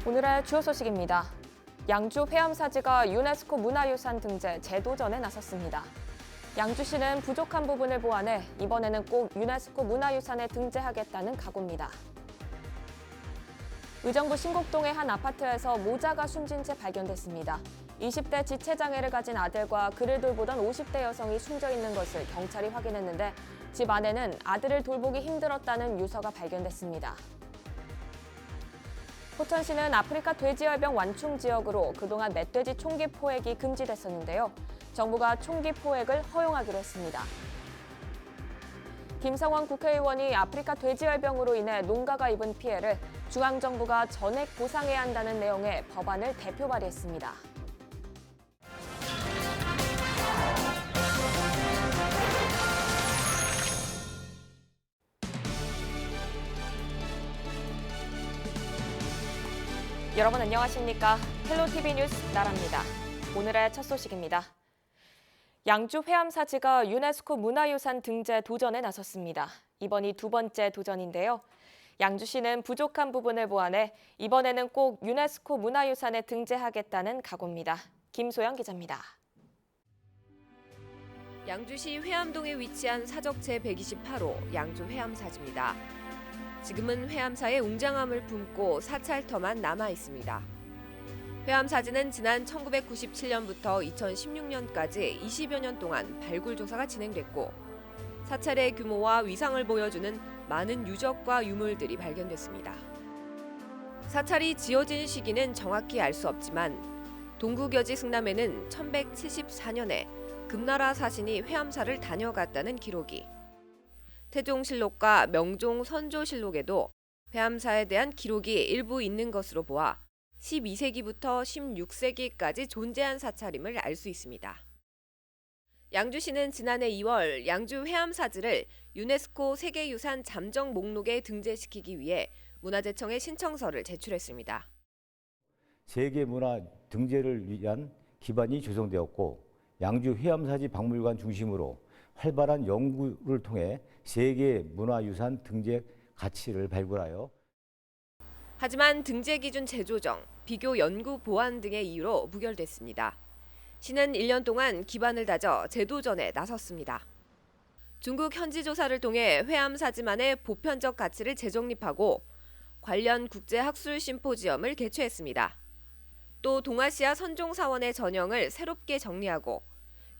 오늘의 주요 소식입니다. 양주 회암사지가 유네스코 문화유산 등재 재도전에 나섰습니다. 양주시는 부족한 부분을 보완해 이번에는 꼭 유네스코 문화유산에 등재하겠다는 각오입니다. 의정부 신곡동의 한 아파트에서 모자가 숨진 채 발견됐습니다. 20대 지체장애를 가진 아들과 그를 돌보던 50대 여성이 숨져 있는 것을 경찰이 확인했는데 집 안에는 아들을 돌보기 힘들었다는 유서가 발견됐습니다. 포천시는 아프리카 돼지열병 완충 지역으로 그동안 멧돼지 총기 포획이 금지됐었는데요. 정부가 총기 포획을 허용하기로 했습니다. 김성원 국회의원이 아프리카 돼지열병으로 인해 농가가 입은 피해를 중앙정부가 전액 보상해야 한다는 내용의 법안을 대표 발의했습니다. 여러분 안녕하십니까? 헬로티비 뉴스 나라입니다. 오늘의 첫 소식입니다. 양주 회암사지가 유네스코 문화유산 등재 도전에 나섰습니다. 이번이 두 번째 도전인데요. 양주시는 부족한 부분을 보완해 이번에는 꼭 유네스코 문화유산에 등재하겠다는 각오입니다. 김소영 기자입니다. 양주시 회암동에 위치한 사적 제128호 양주 회암사지입니다. 지금은 회암사의 웅장함을 품고 사찰터만 남아 있습니다. 회암사지는 지난 1997년부터 2016년까지 20여 년 동안 발굴 조사가 진행됐고 사찰의 규모와 위상을 보여주는 많은 유적과 유물들이 발견됐습니다. 사찰이 지어진 시기는 정확히 알 수 없지만 동국여지 승남에는 1174년에 금나라 사신이 회암사를 다녀갔다는 기록이, 태종실록과 명종 선조실록에도 회암사에 대한 기록이 일부 있는 것으로 보아 12세기부터 16세기까지 존재한 사찰임을 알 수 있습니다. 양주시는 지난해 2월 양주 회암사지를 유네스코 세계유산 잠정 목록에 등재시키기 위해 문화재청에 신청서를 제출했습니다. 세계문화 등재를 위한 기반이 조성되었고 양주 회암사지 박물관 중심으로 활발한 연구를 통해 세계문화유산 등재 가치를 발굴하여 하지만 등재 기준 재조정, 비교 연구 보완 등의 이유로 무결됐습니다. 시는 1년 동안 기반을 다져 재도전에 나섰습니다. 중국 현지 조사를 통해 회암사지만의 보편적 가치를 재정립하고 관련 국제학술 심포지엄을 개최했습니다. 또 동아시아 선종사원의 전형을 새롭게 정리하고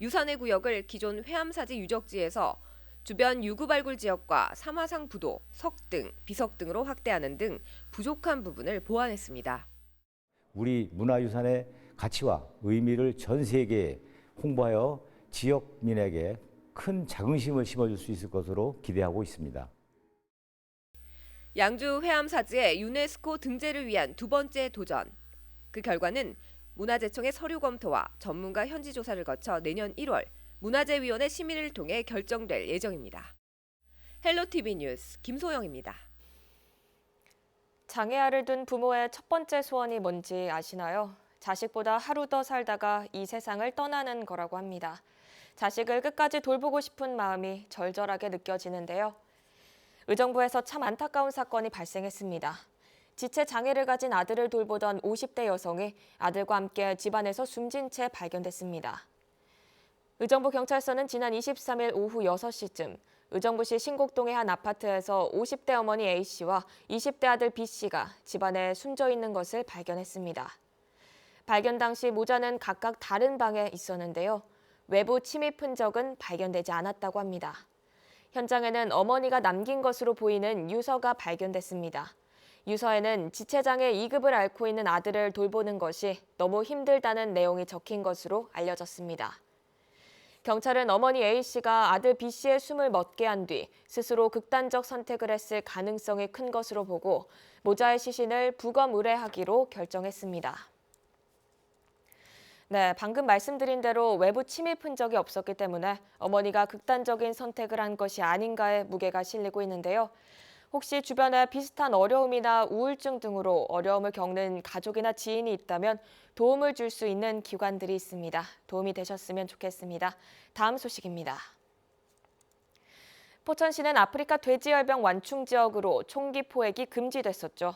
유산의 구역을 기존 회암사지 유적지에서 주변 유구발굴 지역과 삼화상 부도, 석등, 비석등으로 확대하는 등 부족한 부분을 보완했습니다. 우리 문화유산의 가치와 의미를 전 세계에 홍보하여 지역민에게 큰 자긍심을 심어줄 수 있을 것으로 기대하고 있습니다. 양주 회암사지의 유네스코 등재를 위한 두 번째 도전. 그 결과는 문화재청의 서류 검토와 전문가 현지 조사를 거쳐 내년 1월 문화재위원회 심의를 통해 결정될 예정입니다. 헬로티비 뉴스 김소영입니다. 장애아를 둔 부모의 첫 번째 소원이 뭔지 아시나요? 자식보다 하루 더 살다가 이 세상을 떠나는 거라고 합니다. 자식을 끝까지 돌보고 싶은 마음이 절절하게 느껴지는데요. 의정부에서 참 안타까운 사건이 발생했습니다. 지체 장애를 가진 아들을 돌보던 50대 여성이 아들과 함께 집안에서 숨진 채 발견됐습니다. 의정부 경찰서는 지난 23일 오후 6시쯤 의정부시 신곡동의 한 아파트에서 50대 어머니 A씨와 20대 아들 B씨가 집안에 숨져 있는 것을 발견했습니다. 발견 당시 모자는 각각 다른 방에 있었는데요. 외부 침입 흔적은 발견되지 않았다고 합니다. 현장에는 어머니가 남긴 것으로 보이는 유서가 발견됐습니다. 유서에는 지체장애 2급을 앓고 있는 아들을 돌보는 것이 너무 힘들다는 내용이 적힌 것으로 알려졌습니다. 경찰은 어머니 A씨가 아들 B씨의 숨을 멎게 한 뒤 스스로 극단적 선택을 했을 가능성이 큰 것으로 보고 모자의 시신을 부검 의뢰하기로 결정했습니다. 네, 방금 말씀드린 대로 외부 침입 흔적이 없었기 때문에 어머니가 극단적인 선택을 한 것이 아닌가에 무게가 실리고 있는데요. 혹시 주변에 비슷한 어려움이나 우울증 등으로 어려움을 겪는 가족이나 지인이 있다면 도움을 줄 수 있는 기관들이 있습니다. 도움이 되셨으면 좋겠습니다. 다음 소식입니다. 포천시는 아프리카 돼지열병 완충 지역으로 총기 포획이 금지됐었죠.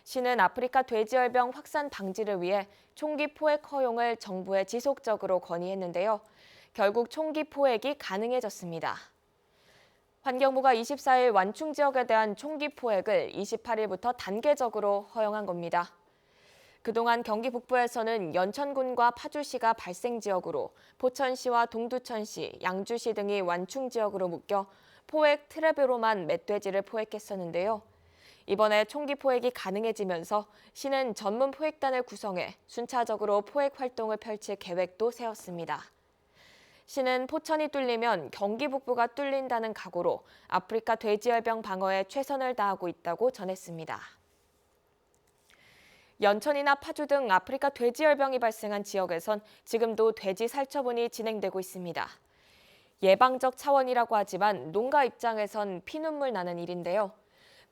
시는 아프리카 돼지열병 확산 방지를 위해 총기 포획 허용을 정부에 지속적으로 건의했는데요. 결국 총기 포획이 가능해졌습니다. 환경부가 24일 완충 지역에 대한 총기 포획을 28일부터 단계적으로 허용한 겁니다. 그동안 경기 북부에서는 연천군과 파주시가 발생 지역으로 포천시와 동두천시, 양주시 등이 완충 지역으로 묶여 포획 트랩으로만 멧돼지를 포획했었는데요. 이번에 총기 포획이 가능해지면서 시는 전문 포획단을 구성해 순차적으로 포획 활동을 펼칠 계획도 세웠습니다. 시는 포천이 뚫리면 경기 북부가 뚫린다는 각오로 아프리카 돼지열병 방어에 최선을 다하고 있다고 전했습니다. 연천이나 파주 등 아프리카 돼지열병이 발생한 지역에선 지금도 돼지 살처분이 진행되고 있습니다. 예방적 차원이라고 하지만 농가 입장에선 피눈물 나는 일인데요.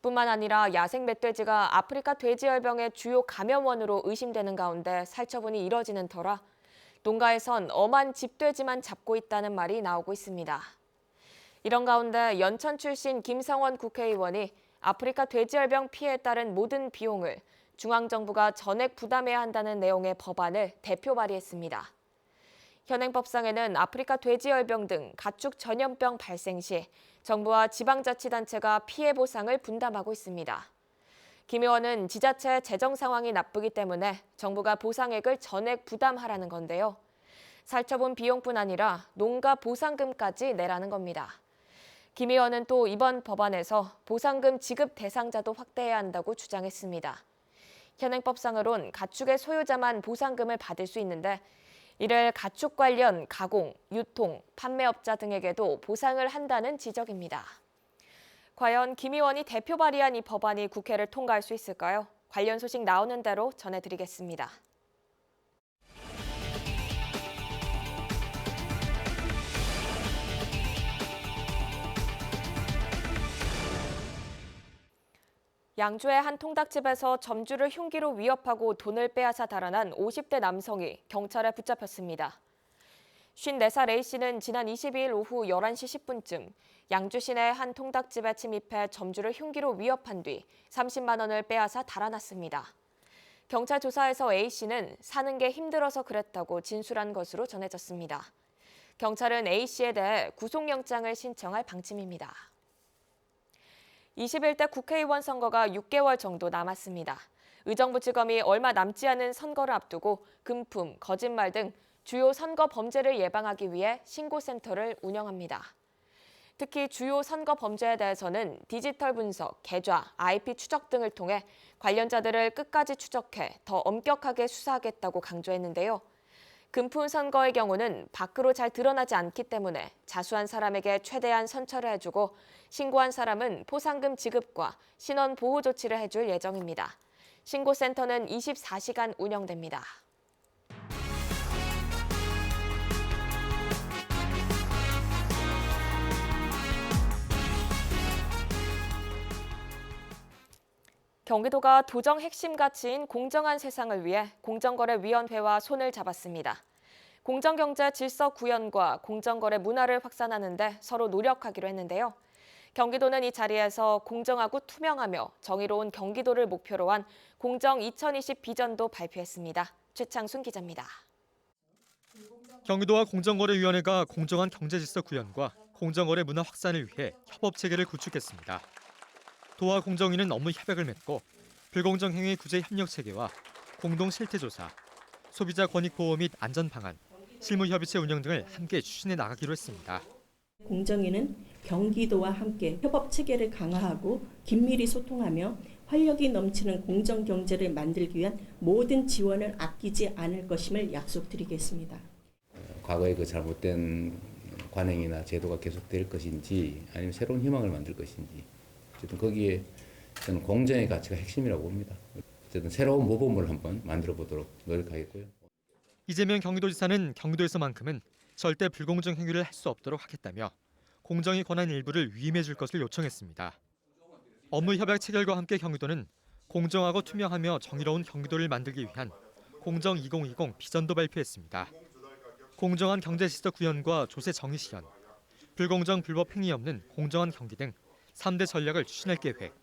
뿐만 아니라 야생 멧돼지가 아프리카 돼지열병의 주요 감염원으로 의심되는 가운데 살처분이 이뤄지는 터라 농가에선 엄한 집돼지만 잡고 있다는 말이 나오고 있습니다. 이런 가운데 연천 출신 김성원 국회의원이 아프리카 돼지열병 피해에 따른 모든 비용을 중앙정부가 전액 부담해야 한다는 내용의 법안을 대표 발의했습니다. 현행법상에는 아프리카 돼지열병 등 가축 전염병 발생 시 정부와 지방자치단체가 피해 보상을 분담하고 있습니다. 김 의원은 지자체의 재정 상황이 나쁘기 때문에 정부가 보상액을 전액 부담하라는 건데요. 살처분 비용뿐 아니라 농가 보상금까지 내라는 겁니다. 김 의원은 또 이번 법안에서 보상금 지급 대상자도 확대해야 한다고 주장했습니다. 현행법상으론 가축의 소유자만 보상금을 받을 수 있는데 이를 가축 관련 가공, 유통, 판매업자 등에게도 보상을 한다는 지적입니다. 과연 김 의원이 대표 발의한 이 법안이 국회를 통과할 수 있을까요? 관련 소식 나오는 대로 전해드리겠습니다. 양주의 한 통닭집에서 점주를 흉기로 위협하고 돈을 빼앗아 달아난 50대 남성이 경찰에 붙잡혔습니다. 54살 A씨는 지난 22일 오후 11시 10분쯤 양주 시내 한 통닭집에 침입해 점주를 흉기로 위협한 뒤 30만 원을 빼앗아 달아났습니다. 경찰 조사에서 A씨는 사는 게 힘들어서 그랬다고 진술한 것으로 전해졌습니다. 경찰은 A씨에 대해 구속영장을 신청할 방침입니다. 21대 국회의원 선거가 6개월 정도 남았습니다. 의정부지검이 얼마 남지 않은 선거를 앞두고 금품, 거짓말 등 주요 선거 범죄를 예방하기 위해 신고센터를 운영합니다. 특히 주요 선거 범죄에 대해서는 디지털 분석, 계좌, IP 추적 등을 통해 관련자들을 끝까지 추적해 더 엄격하게 수사하겠다고 강조했는데요. 금품 선거의 경우는 밖으로 잘 드러나지 않기 때문에 자수한 사람에게 최대한 선처를 해주고 신고한 사람은 포상금 지급과 신원 보호 조치를 해줄 예정입니다. 신고센터는 24시간 운영됩니다. 경기도가 도정 핵심 가치인 공정한 세상을 위해 공정거래위원회와 손을 잡았습니다. 공정경제 질서 구현과 공정거래 문화를 확산하는 데 서로 노력하기로 했는데요. 경기도는 이 자리에서 공정하고 투명하며 정의로운 경기도를 목표로 한 공정 2020 비전도 발표했습니다. 최창순 기자입니다. 경기도와 공정거래위원회가 공정한 경제질서 구현과 공정거래 문화 확산을 위해 협업체계를 구축했습니다. 도와 공정위는 업무 협약을 맺고 불공정 행위 구제 협력 체계와 공동 실태조사, 소비자 권익 보호 및 안전 방안, 실무 협의체 운영 등을 함께 추진해 나가기로 했습니다. 공정위는 경기도와 함께 협업 체계를 강화하고 긴밀히 소통하며 활력이 넘치는 공정 경제를 만들기 위한 모든 지원을 아끼지 않을 것임을 약속드리겠습니다. 과거의 그 잘못된 관행이나 제도가 계속될 것인지 아니면 새로운 희망을 만들 것인지 어쨌든 거기에 저는 공정의 가치가 핵심이라고 봅니다. 어쨌든 새로운 모범을 한번 만들어 보도록 노력하겠고요. 이재명 경기도지사는 경기도에서만큼은 절대 불공정 행위를 할 수 없도록 하겠다며 공정위 권한 일부를 위임해 줄 것을 요청했습니다. 업무 협약 체결과 함께 경기도는 공정하고 투명하며 정의로운 경기도를 만들기 위한 공정 2020 비전도 발표했습니다. 공정한 경제 질서 구현과 조세 정의 실현, 불공정 불법 행위 없는 공정한 경기 등 3대 전략을 추진할 계획.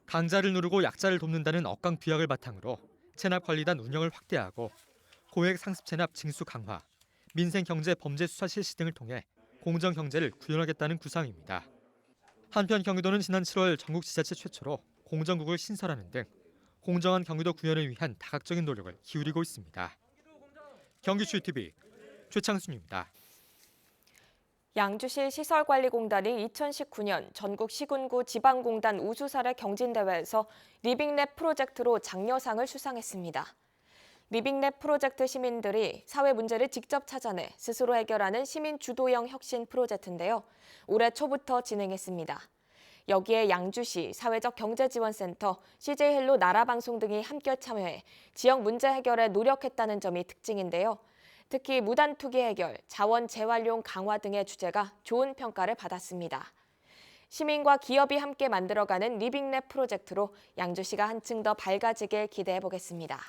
강자를 누르고 약자를 돕는다는 억강비약을 바탕으로 체납관리단 운영을 확대하고 고액 상습 체납 징수 강화, 민생경제 범죄 수사 실시 등을 통해 공정경제를 구현하겠다는 구상입니다. 한편 경기도는 지난 7월 전국 지자체 최초로 공정국을 신설하는 등 공정한 경기도 구현을 위한 다각적인 노력을 기울이고 있습니다. 경기추TV 최창순입니다. 양주시 시설관리공단이 2019년 전국 시군구 지방공단 우수사례 경진대회에서 리빙랩 프로젝트로 장려상을 수상했습니다. 리빙랩 프로젝트 시민들이 사회 문제를 직접 찾아내 스스로 해결하는 시민 주도형 혁신 프로젝트인데요. 올해 초부터 진행했습니다. 여기에 양주시 사회적경제지원센터, CJ헬로 나라방송 등이 함께 참여해 지역 문제 해결에 노력했다는 점이 특징인데요. 특히 무단 투기 해결, 자원 재활용 강화 등의 주제가 좋은 평가를 받았습니다. 시민과 기업이 함께 만들어가는 리빙랩 프로젝트로 양주시가 한층 더 밝아지길 기대해보겠습니다.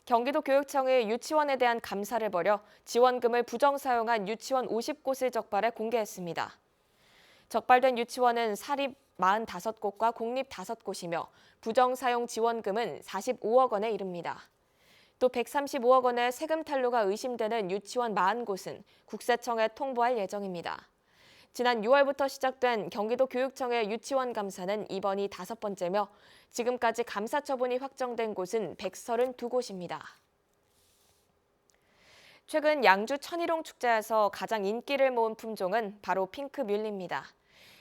경기도 교육청이 유치원에 대한 감사를 벌여 지원금을 부정 사용한 유치원 50곳을 적발해 공개했습니다. 적발된 유치원은 사립 45곳과 공립 5곳이며 부정 사용 지원금은 45억 원에 이릅니다. 또 135억 원의 세금 탈루가 의심되는 유치원 40곳은 국세청에 통보할 예정입니다. 지난 6월부터 시작된 경기도 교육청의 유치원 감사는 이번이 5번째며 지금까지 감사 처분이 확정된 곳은 132곳입니다. 최근 양주 천일홍 축제에서 가장 인기를 모은 품종은 바로 핑크뮬리입니다.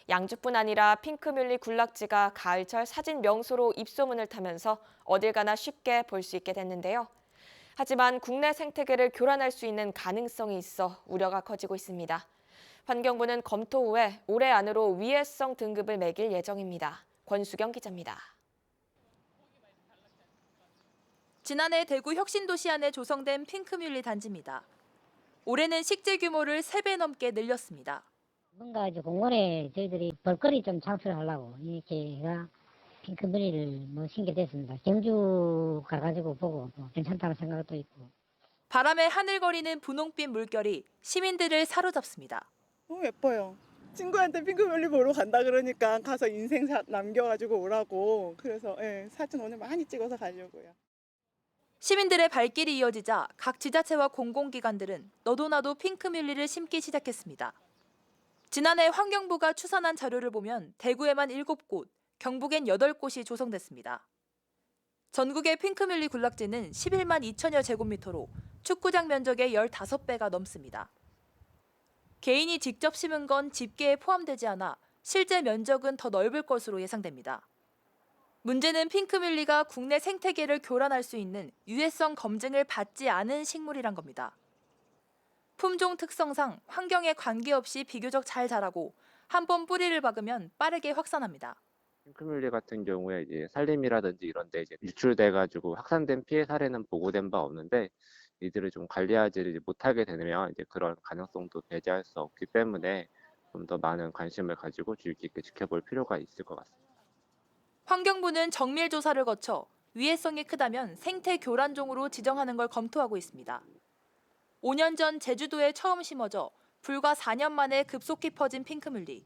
양주뿐 아니라 핑크뮬리 군락지가 가을철 사진 명소로 입소문을 타면서 어딜 가나 쉽게 볼 수 있게 됐는데요. 하지만 국내 생태계를 교란할 수 있는 가능성이 있어 우려가 커지고 있습니다. 환경부는 검토 후에 올해 안으로 위해성 등급을 매길 예정입니다. 권수경 기자입니다. 지난해 대구 혁신도시 안에 조성된 핑크뮬리 단지입니다. 올해는 식재 규모를 3배 넘게 늘렸습니다. 뭔가 이제 공원에 저희들이 볼거리 좀 장수를 하려고 이렇게가 핑크뮬리를 심겨댔습니다. 경주 가가지고 보고 괜찮다는 생각도 있고. 바람에 하늘거리는 분홍빛 물결이 시민들을 사로잡습니다. 너무 예뻐요. 친구한테 핑크뮬리 보러 간다 그러니까 가서 인생샷 남겨가지고 오라고. 그래서 사진 오늘 많이 찍어서 가려고요. 시민들의 발길이 이어지자 각 지자체와 공공기관들은 너도나도 핑크뮬리를 심기 시작했습니다. 지난해 환경부가 추산한 자료를 보면 대구에만 7곳, 경북엔 8곳이 조성됐습니다. 전국의 핑크뮬리 군락지는 11만 2천여 제곱미터로 축구장 면적의 15배가 넘습니다. 개인이 직접 심은 건 집계에 포함되지 않아 실제 면적은 더 넓을 것으로 예상됩니다. 문제는 핑크뮬리가 국내 생태계를 교란할 수 있는 유해성 검증을 받지 않은 식물이란 겁니다. 품종 특성상 환경에 관계없이 비교적 잘 자라고 한번 뿌리를 박으면 빠르게 확산합니다. 핑크뮬리 같은 경우에 이제 산림이라든지 이런 데 이제 유출돼가지고 확산된 피해 사례는 보고된 바 없는데 이들을 좀 관리하지 못하게 되면 이제 그런 가능성도 배제할 수 없기 때문에 좀 더 많은 관심을 가지고 주의 깊게 지켜볼 필요가 있을 것 같습니다. 환경부는 정밀 조사를 거쳐 위해성이 크다면 생태 교란종으로 지정하는 걸 검토하고 있습니다. 5년 전 제주도에 처음 심어져 불과 4년 만에 급속히 퍼진 핑크뮬리.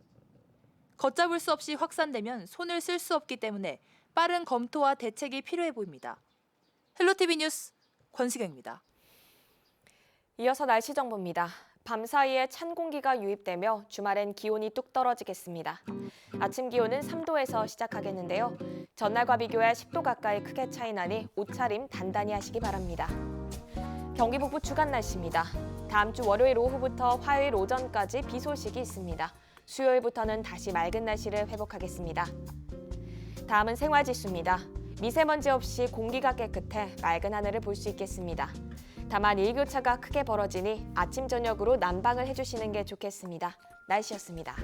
걷잡을 수 없이 확산되면 손을 쓸 수 없기 때문에 빠른 검토와 대책이 필요해 보입니다. 헬로티비 뉴스 권수경입니다. 이어서 날씨 정보입니다. 밤사이에 찬 공기가 유입되며 주말엔 기온이 뚝 떨어지겠습니다. 아침 기온은 3도에서 시작하겠는데요. 전날과 비교해 10도 가까이 크게 차이 나니 옷차림 단단히 하시기 바랍니다. 경기 북부 주간 날씨입니다. 다음 주 월요일 오후부터 화요일 오전까지 비 소식이 있습니다. 수요일부터는 다시 맑은 날씨를 회복하겠습니다. 다음은 생활지수입니다. 미세먼지 없이 공기가 깨끗해 맑은 하늘을 볼 수 있겠습니다. 다만 일교차가 크게 벌어지니 아침 저녁으로 난방을 해주시는 게 좋겠습니다. 날씨였습니다.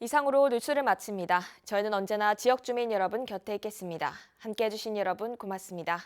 이상으로 뉴스를 마칩니다. 저희는 언제나 지역 주민 여러분 곁에 있겠습니다. 함께해 주신 여러분 고맙습니다.